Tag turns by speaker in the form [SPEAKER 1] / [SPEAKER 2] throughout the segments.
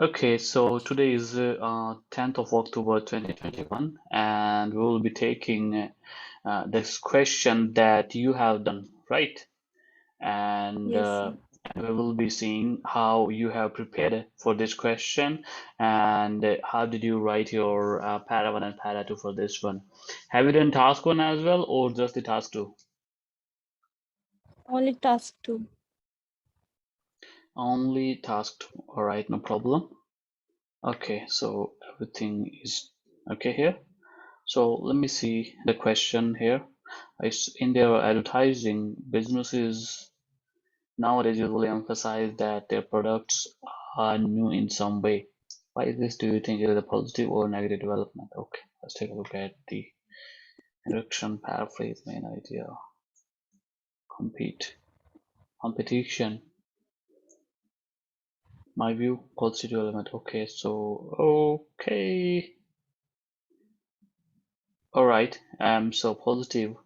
[SPEAKER 1] Okay, so today is 10th of October 2021, and we will be taking this question that you have done, right? And
[SPEAKER 2] Yes, sir.
[SPEAKER 1] we will be seeing how you have prepared for this question and how did you write your para 1 and para 2 for this one. Have you done task 1 as well or just the task 2?
[SPEAKER 2] Only task 2.
[SPEAKER 1] Only task 2. All right, no problem. Okay, so everything is okay here. So let me see the question here. In their advertising, businesses nowadays usually emphasize that their products are new in some way. Why is this? Do you think it is a positive or negative development? Okay, let's take a look at the introduction, paraphrase, main idea, competition. My view, positive element. Okay, okay, all right. So positive.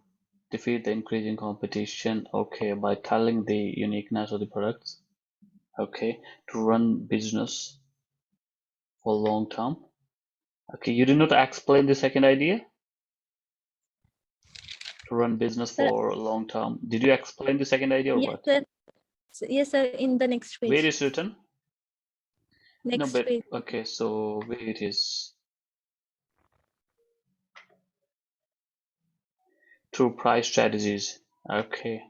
[SPEAKER 1] Defeat the increasing competition, okay, by telling the uniqueness of the products, okay, to run business for long term. Okay, you did not explain the second idea, to run business
[SPEAKER 2] Sir,
[SPEAKER 1] for long term. Did you explain the second idea or
[SPEAKER 2] yes,
[SPEAKER 1] what?
[SPEAKER 2] sir. Yes, sir. In the next
[SPEAKER 1] Where
[SPEAKER 2] page.
[SPEAKER 1] is written? No,
[SPEAKER 2] Next
[SPEAKER 1] but
[SPEAKER 2] page.
[SPEAKER 1] okay, so where it is? Through price strategies. Okay,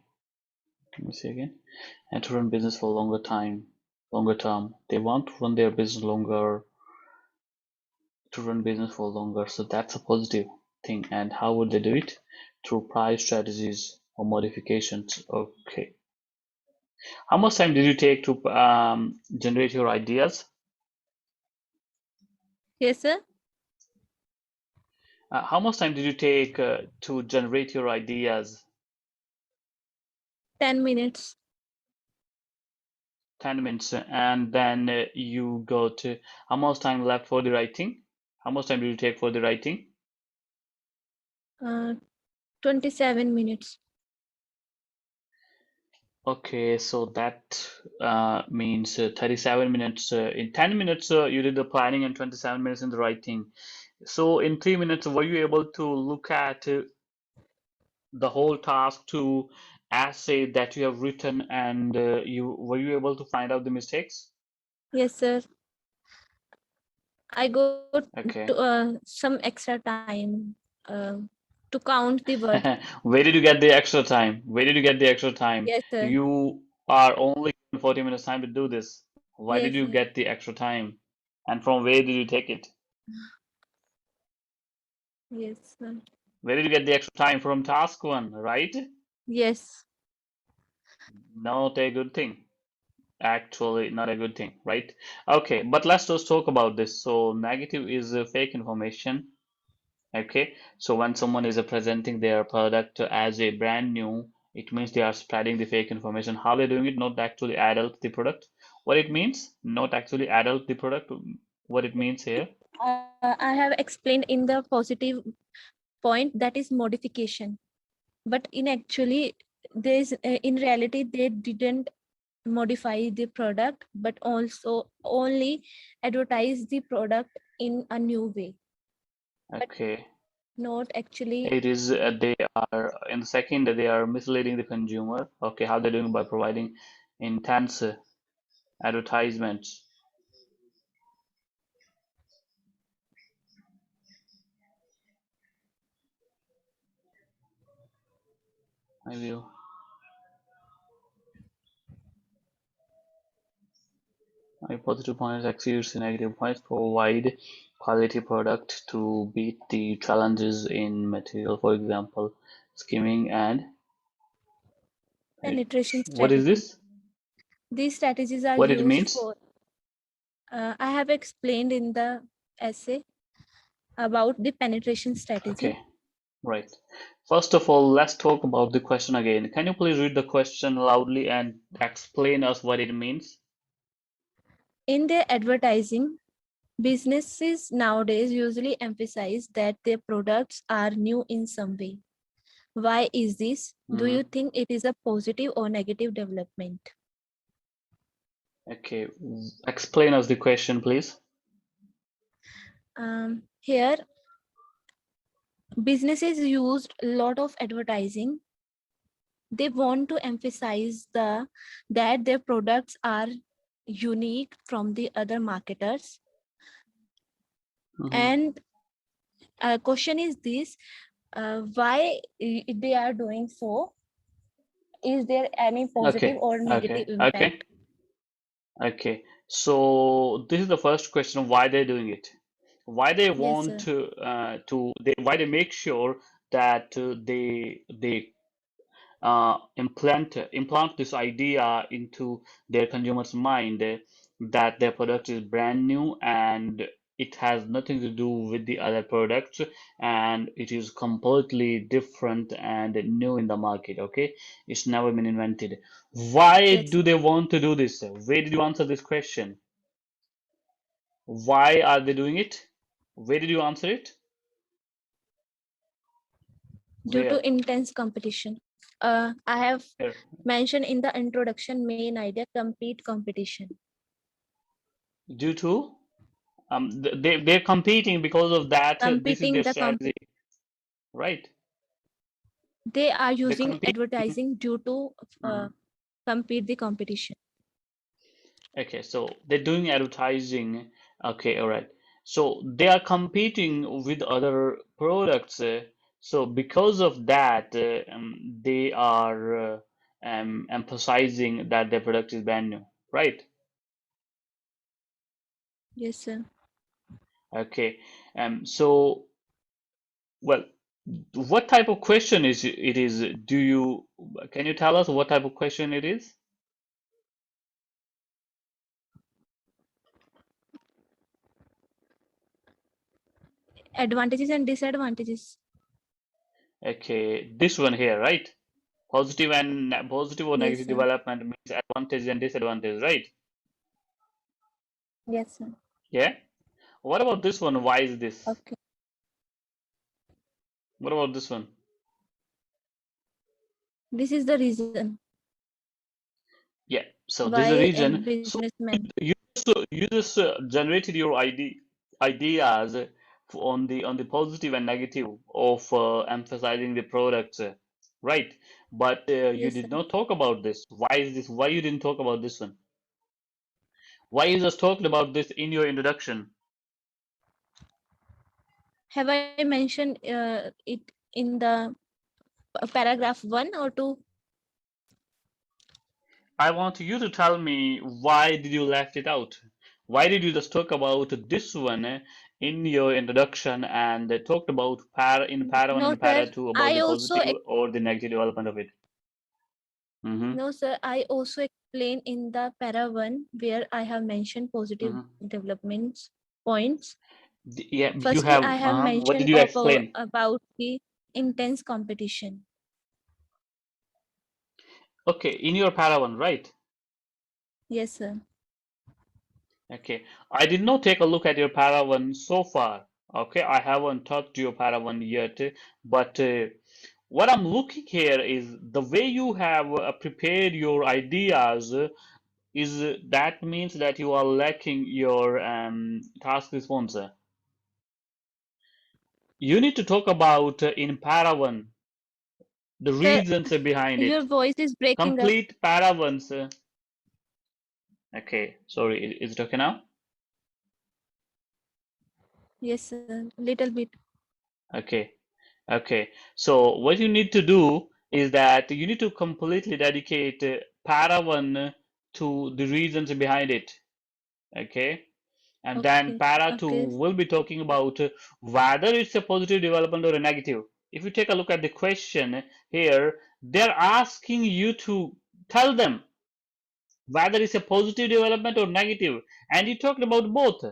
[SPEAKER 1] let me see again. And to run business for longer term. They want to run their business longer, to run business for longer. So that's a positive thing. And how would they do it? Through price strategies or modifications. Okay. How much time did you take to generate your ideas?
[SPEAKER 2] Yes, sir.
[SPEAKER 1] How much time did you take to generate your ideas?
[SPEAKER 2] 10 minutes.
[SPEAKER 1] 10 minutes. And then you got how much time left for the writing? How much time did you take for the writing?
[SPEAKER 2] 27 minutes.
[SPEAKER 1] Okay, so that means 37 minutes. In 10 minutes, you did the planning and 27 minutes in the writing. So in 3 minutes, were you able to look at the whole task to essay that you have written and were you able to find out the mistakes?
[SPEAKER 2] Yes, sir. I got
[SPEAKER 1] Okay.
[SPEAKER 2] to, some extra time to count the word.
[SPEAKER 1] Where did you get the extra time? Where did you get the extra time?
[SPEAKER 2] Yes, sir.
[SPEAKER 1] You are only given 40 minutes time to do this. Why did
[SPEAKER 2] Yes,
[SPEAKER 1] you
[SPEAKER 2] sir.
[SPEAKER 1] get the extra time? And from where did you take it?
[SPEAKER 2] Yes, sir.
[SPEAKER 1] Where did you get the extra time? From task one, right?
[SPEAKER 2] Yes.
[SPEAKER 1] Not a good thing. Actually, not a good thing, right? Okay, but let's just talk about this. So, negative is fake information. Okay, so when someone is presenting their product as a brand new, it means they are spreading the fake information. How they're doing it, not actually adult the product. What it means, not actually adult the product. What it means here.
[SPEAKER 2] I have explained in the positive point, that is modification. But in actually, in reality, they didn't modify the product, but also only advertise the product in a new way. But
[SPEAKER 1] Okay,
[SPEAKER 2] not actually.
[SPEAKER 1] it is they are in the second they are misleading the consumer. Okay, how they're doing by providing intense advertisements. I will. My positive points exceeds the negative points. Provide quality product to beat the challenges in material, for example, skimming and
[SPEAKER 2] Penetration
[SPEAKER 1] what is
[SPEAKER 2] strategy.
[SPEAKER 1] this?
[SPEAKER 2] These strategies are
[SPEAKER 1] What it
[SPEAKER 2] used
[SPEAKER 1] means?
[SPEAKER 2] for, I have explained in the essay about the penetration strategy.
[SPEAKER 1] Okay, right. First of all, let's talk about the question again. Can you please read the question loudly and explain us what it means?
[SPEAKER 2] In their advertising, businesses nowadays usually emphasize that their products are new in some way. Why is this? Do you
[SPEAKER 1] Hmm.
[SPEAKER 2] think it is a positive or negative development?
[SPEAKER 1] Okay, explain us the question, please.
[SPEAKER 2] Here, businesses used a lot of advertising. They want to emphasize that their products are unique from the other marketers.
[SPEAKER 1] Mm-hmm.
[SPEAKER 2] And question is this: why they are doing so? Is there any positive
[SPEAKER 1] Okay,
[SPEAKER 2] or negative
[SPEAKER 1] okay, okay,
[SPEAKER 2] impact?
[SPEAKER 1] okay. So this is the first question: why they're doing it? Why they
[SPEAKER 2] Yes,
[SPEAKER 1] want
[SPEAKER 2] sir.
[SPEAKER 1] why they make sure that they implant this idea into their consumer's mind that their product is brand new and it has nothing to do with the other products and it is completely different and new in the market. Okay, it's never been invented. Why
[SPEAKER 2] Yes,
[SPEAKER 1] do they want to do this? Where did you answer this question? Why are they doing it? Where did you answer it?
[SPEAKER 2] due to
[SPEAKER 1] Where?
[SPEAKER 2] intense competition. I have
[SPEAKER 1] Where?
[SPEAKER 2] mentioned in the introduction main idea compete competition.
[SPEAKER 1] Due to they're competing because of that. This is
[SPEAKER 2] Competing
[SPEAKER 1] their
[SPEAKER 2] the
[SPEAKER 1] strategy, right?
[SPEAKER 2] they are
[SPEAKER 1] They're
[SPEAKER 2] using
[SPEAKER 1] competing.
[SPEAKER 2] advertising due to
[SPEAKER 1] Mhm.
[SPEAKER 2] compete the competition.
[SPEAKER 1] Okay, so they're doing advertising. Okay, all right. So they are competing with other products. So because of that, they are emphasizing that their product is brand new, right?
[SPEAKER 2] Yes, sir.
[SPEAKER 1] Okay. So well, what type of question is it is? Can you tell us what type of question it is?
[SPEAKER 2] Advantages and disadvantages.
[SPEAKER 1] Okay, this one here, right? Positive or
[SPEAKER 2] Yes,
[SPEAKER 1] negative
[SPEAKER 2] sir.
[SPEAKER 1] development means advantage and disadvantage, right?
[SPEAKER 2] Yes, sir.
[SPEAKER 1] Yeah. What about this one? Why is this?
[SPEAKER 2] Okay.
[SPEAKER 1] What about this one?
[SPEAKER 2] This is the reason
[SPEAKER 1] Yeah. So this is the
[SPEAKER 2] why a
[SPEAKER 1] reason. So
[SPEAKER 2] businessman.
[SPEAKER 1] you just generated your ideas on the positive and negative of emphasizing the products, right? But you
[SPEAKER 2] Yes,
[SPEAKER 1] did
[SPEAKER 2] sir.
[SPEAKER 1] not talk about this. Why is this? Why you didn't talk about this one? Why you just talked about this in your introduction?
[SPEAKER 2] Have I mentioned it in the paragraph 1 or 2?
[SPEAKER 1] I want you to tell me why did you left it out? Why did you just talk about this one in your introduction and talked about para 1
[SPEAKER 2] No,
[SPEAKER 1] and
[SPEAKER 2] sir.
[SPEAKER 1] para 2 about
[SPEAKER 2] I
[SPEAKER 1] the
[SPEAKER 2] also
[SPEAKER 1] positive or the negative development of it? Mm-hmm.
[SPEAKER 2] No, sir. I also explain in the para 1 where I have mentioned positive
[SPEAKER 1] Mm-hmm.
[SPEAKER 2] developments points.
[SPEAKER 1] Yeah, you
[SPEAKER 2] Firstly,
[SPEAKER 1] have.
[SPEAKER 2] I have
[SPEAKER 1] What did
[SPEAKER 2] mentioned
[SPEAKER 1] you explain?
[SPEAKER 2] about the intense competition.
[SPEAKER 1] Okay, in your para 1, right?
[SPEAKER 2] Yes, sir.
[SPEAKER 1] Okay, I did not take a look at your para 1 so far. Okay, I haven't talked to your para 1 yet, but what I'm looking here is the way you have prepared your ideas is that means that you are lacking your task response. You need to talk about in para 1 the
[SPEAKER 2] Sir,
[SPEAKER 1] reasons behind
[SPEAKER 2] your
[SPEAKER 1] it.
[SPEAKER 2] voice is breaking up.
[SPEAKER 1] Complete para 1s. Okay, sorry, is it okay now?
[SPEAKER 2] Yes, sir. Little bit.
[SPEAKER 1] Okay, okay. So what you need to do is that you need to completely dedicate para 1 to the reasons behind it. Okay, and then
[SPEAKER 2] Okay.
[SPEAKER 1] para 2
[SPEAKER 2] Okay.
[SPEAKER 1] will be talking about whether it's a positive development or a negative. If you take a look at the question here, they're asking you to tell them whether it's a positive development or negative, and you talked about both.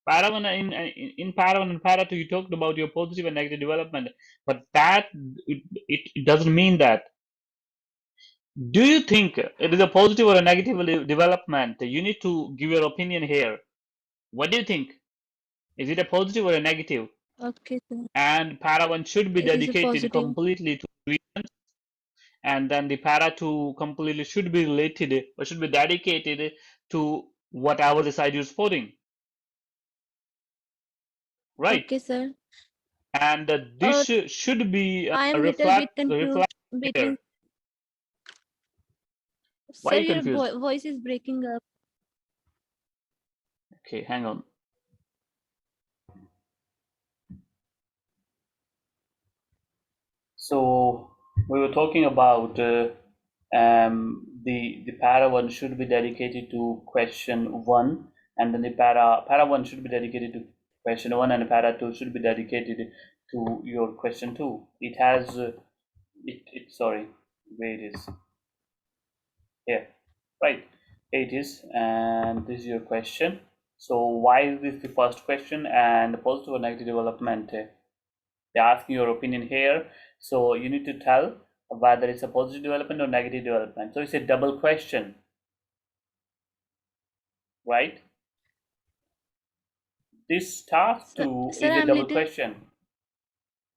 [SPEAKER 1] Para 1 in para 1 and para 2, you talked about your positive and negative development, but that it doesn't mean that. Do you think it is a positive or a negative development? You need to give your opinion here. What do you think? Is it a positive or a negative?
[SPEAKER 2] Okay, sir.
[SPEAKER 1] And para 1 should be
[SPEAKER 2] It is a
[SPEAKER 1] dedicated
[SPEAKER 2] positive.
[SPEAKER 1] completely to reasons, and then the para 2 completely should be related or should be dedicated to whatever the side you're supporting, right?
[SPEAKER 2] Okay, sir.
[SPEAKER 1] And this
[SPEAKER 2] Or
[SPEAKER 1] should be
[SPEAKER 2] I am little bit
[SPEAKER 1] reflect
[SPEAKER 2] confused
[SPEAKER 1] here.
[SPEAKER 2] between.
[SPEAKER 1] Why are
[SPEAKER 2] Sir,
[SPEAKER 1] you
[SPEAKER 2] your
[SPEAKER 1] confused?
[SPEAKER 2] voice is breaking up.
[SPEAKER 1] Okay, hang on. So we were talking about the para one should be dedicated to question one, and then the para one should be dedicated to question one, and the para two should be dedicated to your question two. It has it sorry, where it is here, right? Here it is, and this is your question. So why is this the first question and the positive or negative development? They're asking your opinion here, so you need to tell whether it's a positive development or negative development. So it's a double question, right? This task
[SPEAKER 2] Sir,
[SPEAKER 1] 2
[SPEAKER 2] sir,
[SPEAKER 1] is a
[SPEAKER 2] I'm
[SPEAKER 1] double
[SPEAKER 2] little
[SPEAKER 1] question.